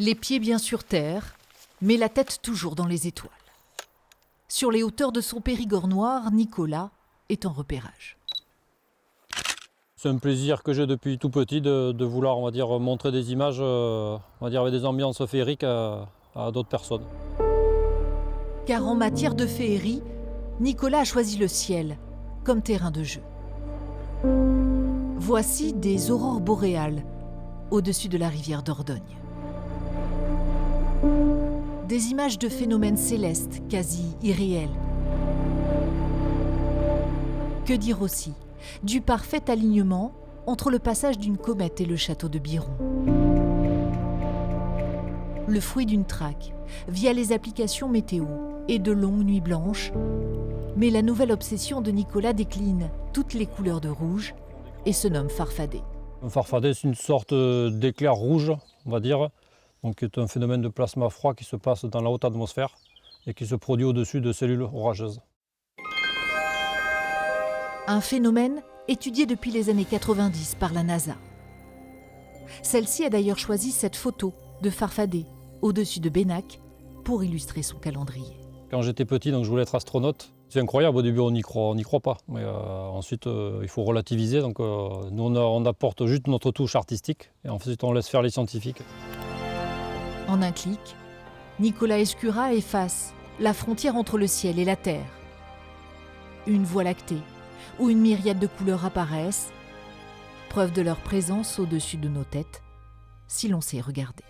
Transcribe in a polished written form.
Les pieds bien sur terre, mais la tête toujours dans les étoiles. Sur les hauteurs de son Périgord noir, Nicolas est en repérage. C'est un plaisir que j'ai depuis tout petit de vouloir, on va dire, montrer des images, on va dire, avec des ambiances féeriques à d'autres personnes. Car en matière de féerie, Nicolas a choisi le ciel comme terrain de jeu. Voici des aurores boréales au-dessus de la rivière Dordogne. Des images de phénomènes célestes quasi irréels. Que dire aussi du parfait alignement entre le passage d'une comète et le château de Biron. Le fruit d'une traque, via les applications météo et de longues nuits blanches, mais la nouvelle obsession de Nicolas décline toutes les couleurs de rouge et se nomme farfadet. Un farfadet, c'est une sorte d'éclair rouge, on va dire, donc c'est un phénomène de plasma froid qui se passe dans la haute atmosphère et qui se produit au-dessus de cellules orageuses. Un phénomène étudié depuis les années 90 par la NASA. Celle-ci a d'ailleurs choisi cette photo de farfadet au-dessus de Bénac pour illustrer son calendrier. Quand j'étais petit, donc je voulais être astronaute. C'est incroyable, au début on n'y croit pas. Mais ensuite il faut relativiser, donc nous on apporte juste notre touche artistique et ensuite on laisse faire les scientifiques. En un clic, Nicolas Escura efface la frontière entre le ciel et la terre. Une voie lactée, où une myriade de couleurs apparaissent, preuve de leur présence au-dessus de nos têtes, si l'on sait regarder.